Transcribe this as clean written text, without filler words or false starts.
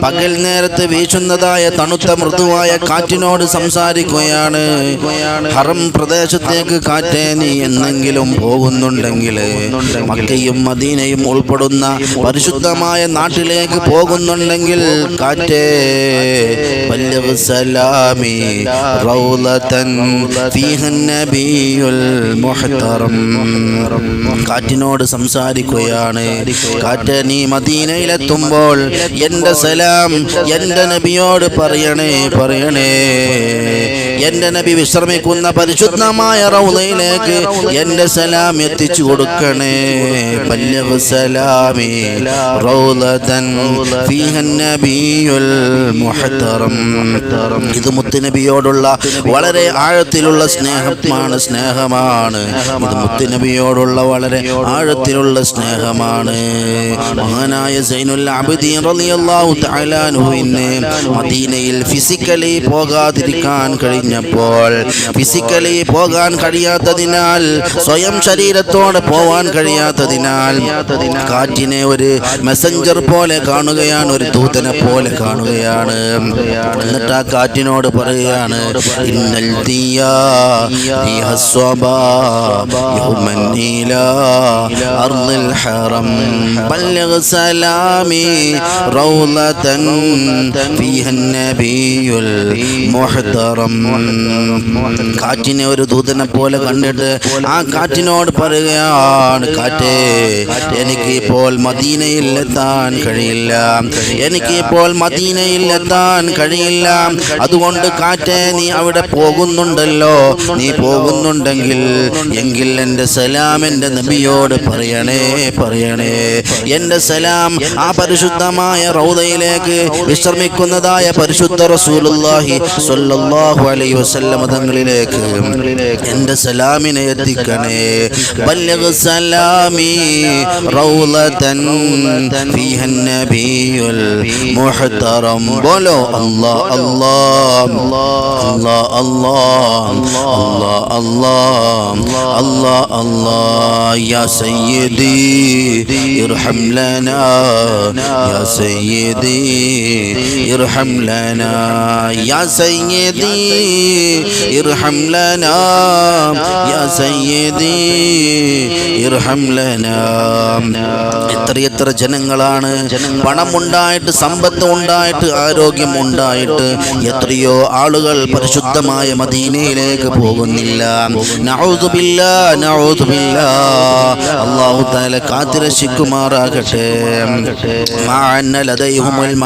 പകൽ നേരത്ത് വീശുന്നതായ തണുത്ത മൃദുവായ കാറ്റിനോട് സംസാരിക്കുകയാണ്. ഹറം പ്രദേശത്തേക്ക് കാറ്റേ നീ എന്നെങ്കിലും പോകുന്നുണ്ടെങ്കിൽ, മക്കയും മദീനയും ഉൾപ്പെടുന്ന പരിശുദ്ധമായ നാട്ടിലേക്ക് പോകുന്നുണ്ടെങ്കിൽ കാറ്റേ ബല്ലിഗ് സലാമി റൗളതൻ ഫീഹാ നബിയുൽ മുഹ്തറം. കാറ്റിനോട് സംസാരിക്കുകയാണ്, കാറ്റേ നീ മദീനയിലെത്തുമ്പോൾ എന്റെ സലാം എന്റെ നബിയോട് പറയണേ. എന്റെ നബി വിശ്രമിക്കുന്ന പരിശുദ്ധമായ റൗളയിലേക്ക് എന്റെ സലാം എത്തിച്ചു കൊടുക്കണേ. ബല്ലിഗ് സലാമി റൗളതൻ ഫീഹാ നബിയുൽ മുഹ്തറം. ഇത് മുത്തുനബിയോടുള്ള വളരെ ആഴത്തിലുള്ള സ്നേഹമാണ്. ഇത് മുത്തുനബിയോടുള്ള വളരെ ആഴത്തിലുള്ള സ്നേഹമാണ്. മഹാനായ സൈനുൽ ആബിദീൻ റളിയല്ലാഹു തആല അൻഹുവിനെ മദീനയിൽ ഫിസിക്കലി പോകാതിരിക്കാൻ കഴിഞ്ഞപ്പോൾ, ഫിസിക്കലി പോകാൻ കഴിയാത്തതിനാൽ, സ്വയം ശരീരത്തോടെ പോവാൻ കഴിയാത്തതിനാൽ കാറ്റിനെ ഒരു മെസ്സഞ്ചർ പോലെ കാണുകയാണ്, ഒരു ദൂതനെ പോലെ കാണുകയാണ്. എന്നിട്ട് ആ കാറ്റിനോട് പറയുകയാണ്, ഇന്നൽ ദിയാ റിഹസ്വബാ യൗമൻ ഇലാ അർളിൽ ഹറം ബല്ലിഗ് സലാമി റൗളതൻ ഫീഹാ നബിയുൽ മുഹ്തറം. കാറ്റിനെ ഒരു ദൂതനെ പോലെ കണ്ടിട്ട് ആ കാറ്റിനോട് പറയുകയാണ്, കാറ്റേ എനിക്ക് ഇപ്പോൾ മദീനയിൽ എത്താൻ കഴിയില്ല, അതുകൊണ്ട് കാറ്റേ നീ അവിടെ പോകുന്നുണ്ടല്ലോ, നീ പോകുന്നുണ്ടെങ്കിൽ എങ്കിൽ എൻ്റെ സലാം എൻ്റെ നബിയോട് പറയണേ. എൻ്റെ സലാം ആ പരിശുദ്ധമായ റൗദയിലേക്ക് വിശ്രമിക്കുന്നതായ പരിശുദ്ധ റസൂലുള്ളാഹി സ്വല്ലല്ലാഹു അലൈഹി വസല്ലം തങ്ങളിലേക്ക് എൻ്റെ സലാമിനെ എത്തിക്കണേ. ബല്ലിഗ് സലാമി റൗളതൻ ഫീഹാ നബിയുൽ മുഹ്തറം. ബോലോ അല്ലാഹ് അല്ലാഹ് അല്ലാഹ് അല്ലാഹ് അല്ലാഹ് അല്ലാഹ്. യാ സയ്യിദി ഇർഹം ലനാ, യാ സയ്യിദി ഇർഹം ലനാ, യാ സയ്യിദി ഇർഹം ലനാ, യാ സയ്യിദി ഇർഹം ലനാ. എത്ര ജനങ്ങളാണ് പണമുണ്ടായിട്ട്, സമ്പത്ത് ഉണ്ടായിട്ട്, ആരോഗ്യം ഉണ്ടായിട്ട് എത്രയോ ആളുകൾ പരിശുദ്ധമായ മദീനയിലേക്ക് പോകുന്നില്ല. നഊദു ബില്ലാഹ്. അല്ലാഹു തആല കാത്തിരക്ഷിക്കുമാറാകട്ടെ.